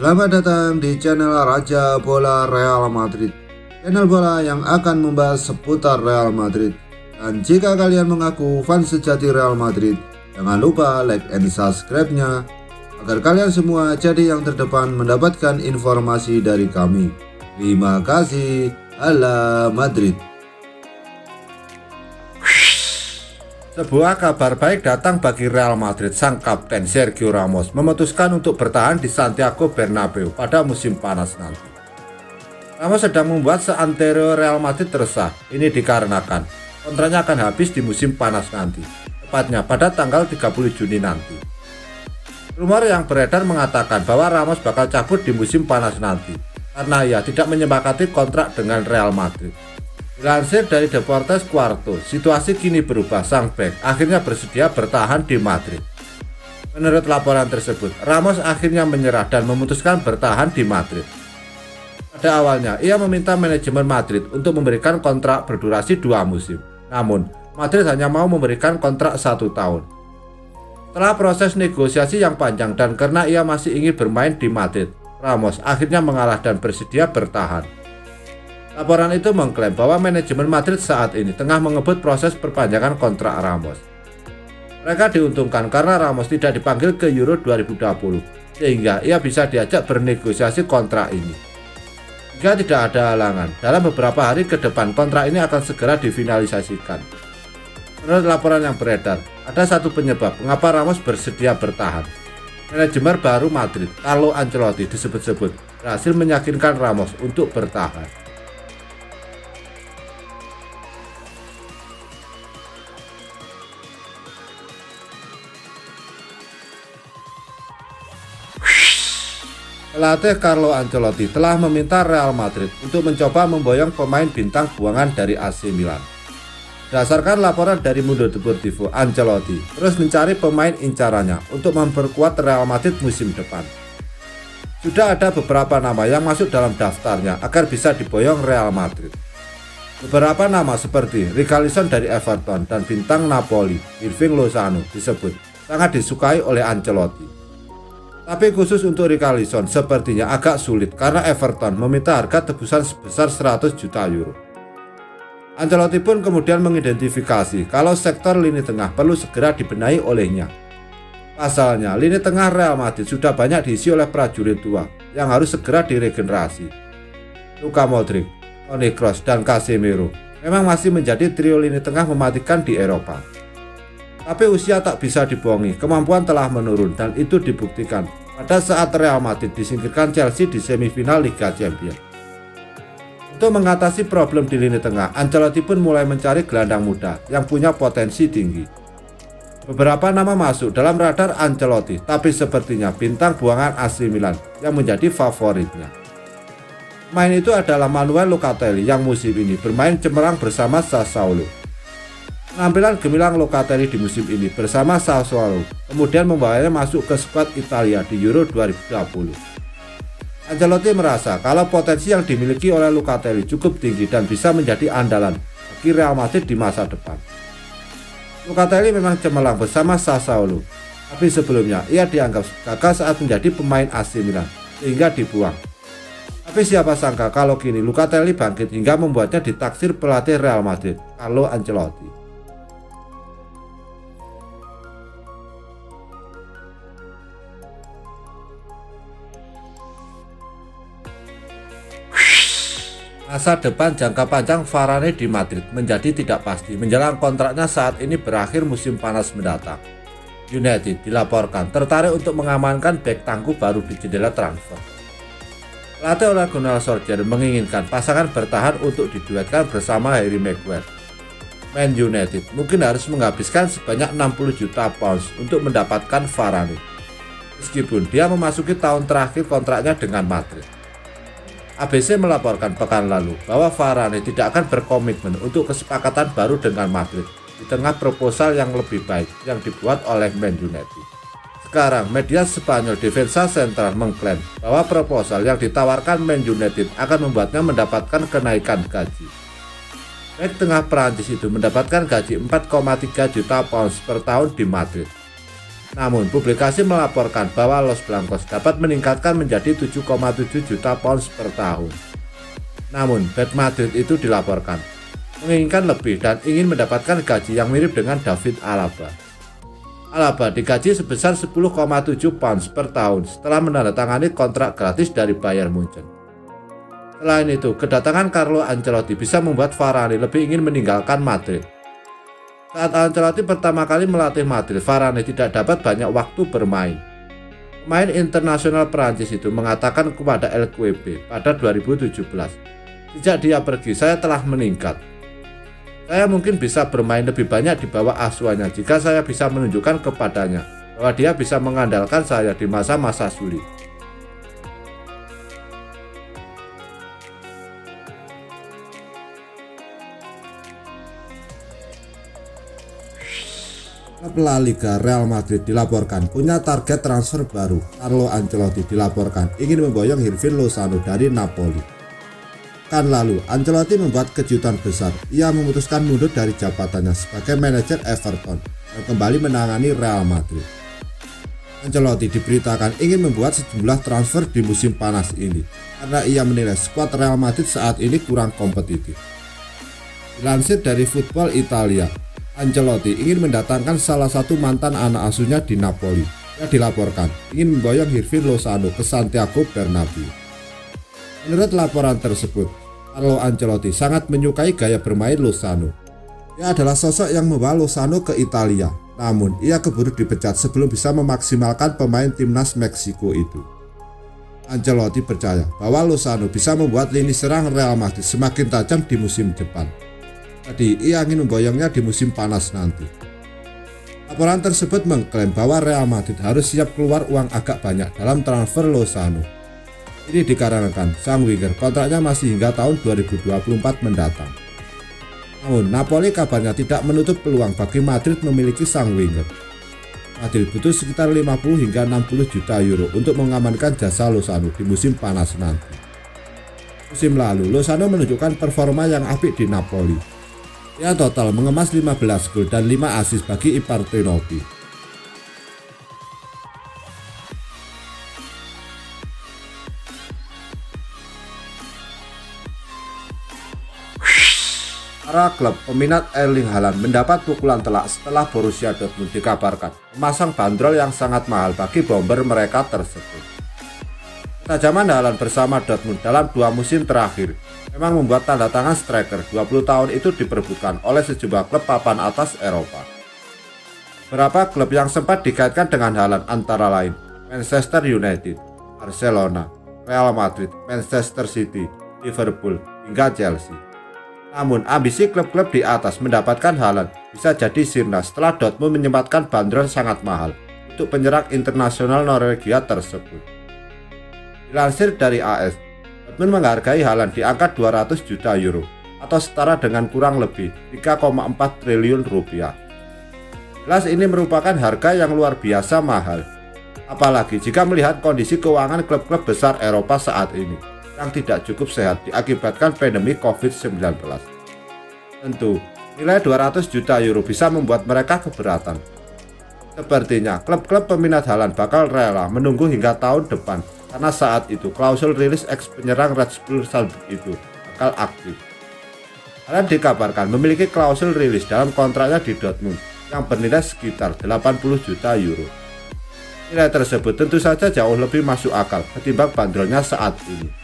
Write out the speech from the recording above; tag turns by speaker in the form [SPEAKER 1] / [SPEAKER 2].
[SPEAKER 1] Selamat datang di channel Raja Bola Real Madrid, channel bola yang akan membahas seputar Real Madrid. Dan jika kalian mengaku fans sejati Real Madrid, jangan lupa like and subscribe-nya agar kalian semua jadi yang terdepan mendapatkan informasi dari kami. Terima kasih. Hala Madrid.
[SPEAKER 2] Sebuah kabar baik datang bagi Real Madrid. Sang kapten Sergio Ramos memutuskan untuk bertahan di Santiago Bernabeu pada musim panas nanti. Ramos sedang membuat seantero Real Madrid resah. Ini dikarenakan kontraknya akan habis di musim panas nanti, tepatnya pada tanggal 30 Juni nanti. Rumor yang beredar mengatakan bahwa Ramos bakal cabut di musim panas nanti karena ia tidak menyepakati kontrak dengan Real Madrid. Dilansir dari Deportes Cuarto, situasi kini berubah. Sang bek akhirnya bersedia bertahan di Madrid. Menurut laporan tersebut, Ramos akhirnya menyerah dan memutuskan bertahan di Madrid. Pada awalnya, ia meminta manajemen Madrid untuk memberikan kontrak berdurasi 2 musim. Namun, Madrid hanya mau memberikan kontrak 1 tahun. Setelah proses negosiasi yang panjang dan karena ia masih ingin bermain di Madrid, Ramos akhirnya mengalah dan bersedia bertahan. Laporan itu mengklaim bahwa manajemen Madrid saat ini tengah mengebut proses perpanjangan kontrak Ramos. Mereka diuntungkan karena Ramos tidak dipanggil ke Euro 2020, sehingga ia bisa diajak bernegosiasi kontrak ini. Jika tidak ada halangan, dalam beberapa hari ke depan kontrak ini akan segera difinalisasikan. Menurut laporan yang beredar, ada satu penyebab mengapa Ramos bersedia bertahan. Manajemen baru Madrid, Carlo Ancelotti disebut-sebut, berhasil meyakinkan Ramos untuk bertahan. Pelatih Carlo Ancelotti telah meminta Real Madrid untuk mencoba memboyong pemain bintang buangan dari AC Milan. Berdasarkan laporan dari Mundo Deportivo, Ancelotti terus mencari pemain incarannya untuk memperkuat Real Madrid musim depan. Sudah ada beberapa nama yang masuk dalam daftarnya agar bisa diboyong Real Madrid. Beberapa nama seperti Richarlison dari Everton dan bintang Napoli, Hirving Lozano disebut sangat disukai oleh Ancelotti. Tapi khusus untuk Richarlison sepertinya agak sulit karena Everton meminta harga tebusan sebesar 100 juta euro. Ancelotti pun kemudian mengidentifikasi kalau sektor lini tengah perlu segera dibenahi olehnya. Pasalnya, lini tengah Real Madrid sudah banyak diisi oleh prajurit tua yang harus segera diregenerasi. Luka Modric, Toni Kroos, dan Casemiro memang masih menjadi trio lini tengah mematikan di Eropa. Tapi usia tak bisa dibohongi, kemampuan telah menurun dan itu dibuktikan pada saat Real Madrid disingkirkan Chelsea di semifinal Liga Champions. Untuk mengatasi problem di lini tengah, Ancelotti pun mulai mencari gelandang muda yang punya potensi tinggi. Beberapa nama masuk dalam radar Ancelotti, tapi sepertinya bintang buangan AC Milan yang menjadi favoritnya. Pemain itu adalah Manuel Locatelli yang musim ini bermain cemerlang bersama Sassuolo. Penampilan gemilang Locatelli di musim ini bersama Sassuolo kemudian membawanya masuk ke skuad Italia di Euro 2020. Ancelotti merasa kalau potensi yang dimiliki oleh Locatelli cukup tinggi dan bisa menjadi andalan bagi Real Madrid di masa depan. Locatelli memang cemerlang bersama Sassuolo, tapi sebelumnya ia dianggap gagal saat menjadi pemain AC Milan sehingga dibuang. Tapi siapa sangka kalau kini Locatelli bangkit hingga membuatnya ditaksir pelatih Real Madrid, Carlo Ancelotti. Masa depan jangka panjang Varane di Madrid menjadi tidak pasti menjelang kontraknya saat ini berakhir musim panas mendatang. United dilaporkan tertarik untuk mengamankan bek tangguh baru di jendela transfer. Pelatih Ole Gunnar Solskjaer menginginkan pasangan bertahan untuk diduetkan bersama Harry Maguire. Man United mungkin harus menghabiskan sebanyak 60 juta pounds untuk mendapatkan Varane, meskipun dia memasuki tahun terakhir kontraknya dengan Madrid. ABC melaporkan pekan lalu bahwa Varane tidak akan berkomitmen untuk kesepakatan baru dengan Madrid di tengah proposal yang lebih baik yang dibuat oleh Man United. Sekarang, media Spanyol Defensa Central mengklaim bahwa proposal yang ditawarkan Man United akan membuatnya mendapatkan kenaikan gaji. Bek tengah Prancis itu mendapatkan gaji 4,3 juta pounds per tahun di Madrid. Namun, publikasi melaporkan bahwa Los Blancos dapat meningkatkan menjadi 7,7 juta pounds per tahun. Namun, Bad Madrid itu dilaporkan menginginkan lebih dan ingin mendapatkan gaji yang mirip dengan David Alaba. Alaba digaji sebesar 10,7 pounds per tahun setelah menandatangani kontrak gratis dari Bayern Munchen. Selain itu, kedatangan Carlo Ancelotti bisa membuat Varane lebih ingin meninggalkan Madrid. Saat Ancelotti pertama kali melatih Madrid, Varane tidak dapat banyak waktu bermain. Pemain internasional Prancis itu mengatakan kepada LQB pada 2017, "Sejak dia pergi, saya telah meningkat. Saya mungkin bisa bermain lebih banyak di bawah asuhannya jika saya bisa menunjukkan kepadanya bahwa dia bisa mengandalkan saya di masa-masa sulit."
[SPEAKER 1] Klub La Liga Real Madrid dilaporkan punya target transfer baru. Carlo Ancelotti dilaporkan ingin memboyong Hirving Lozano dari Napoli. Pekan lalu, Ancelotti membuat kejutan besar. Ia memutuskan mundur dari jabatannya sebagai manajer Everton dan kembali menangani Real Madrid. Ancelotti diberitakan ingin membuat sejumlah transfer di musim panas ini karena ia menilai skuad Real Madrid saat ini kurang kompetitif. Dilansir dari Football Italia, Ancelotti ingin mendatangkan salah satu mantan anak asuhnya di Napoli. Ia dilaporkan ingin memboyong Hirving Lozano ke Santiago Bernabeu. Menurut laporan tersebut, Carlo Ancelotti sangat menyukai gaya bermain Lozano. Ia adalah sosok yang membawa Lozano ke Italia, namun ia keburu dipecat sebelum bisa memaksimalkan pemain timnas Meksiko itu. Ancelotti percaya bahwa Lozano bisa membuat lini serang Real Madrid semakin tajam di musim depan. Jadi ia ingin memboyongnya di musim panas nanti. Laporan tersebut mengklaim bahwa Real Madrid harus siap keluar uang agak banyak dalam transfer Lozano. Ini dikarenakan sang winger kontraknya masih hingga tahun 2024 mendatang. Namun Napoli kabarnya tidak menutup peluang bagi Madrid memiliki sang winger. Madrid butuh sekitar 50 hingga 60 juta euro untuk mengamankan jasa Lozano di musim panas nanti. Musim lalu Lozano menunjukkan performa yang apik di Napoli. Ia total mengemas 15 gol dan 5 assist bagi Ipartenopi.
[SPEAKER 2] Para klub peminat Erling Haaland mendapat pukulan telak setelah Borussia Dortmund dikabarkan memasang bandrol yang sangat mahal bagi bomber mereka tersebut. Ketajaman Haaland bersama Dortmund dalam 2 musim terakhir memang membuat tanda tangan striker 20 tahun itu diperebutkan oleh sejumlah klub papan atas Eropa. Beberapa klub yang sempat dikaitkan dengan Haaland antara lain Manchester United, Barcelona, Real Madrid, Manchester City, Liverpool, hingga Chelsea. Namun ambisi klub-klub di atas mendapatkan Haaland bisa jadi sirna setelah Dortmund menyempatkan bandrol sangat mahal untuk penyerang internasional Norwegia tersebut. Dilansir dari AS, Dortmund menghargai Haaland di angka 200 juta euro atau setara dengan kurang lebih 3,4 triliun rupiah. Jelas ini merupakan harga yang luar biasa mahal, apalagi jika melihat kondisi keuangan klub-klub besar Eropa saat ini yang tidak cukup sehat diakibatkan pandemi COVID-19. Tentu, nilai 200 juta euro bisa membuat mereka keberatan. Sepertinya klub-klub peminat Haaland bakal rela menunggu hingga tahun depan karena saat itu klausul rilis ex penyerang Red Bull Salzburg itu bakal aktif. Haaland dikabarkan memiliki klausul rilis dalam kontraknya di Dortmund yang bernilai sekitar 80 juta euro. Nilai tersebut tentu saja jauh lebih masuk akal ketimbang bandrolnya saat ini.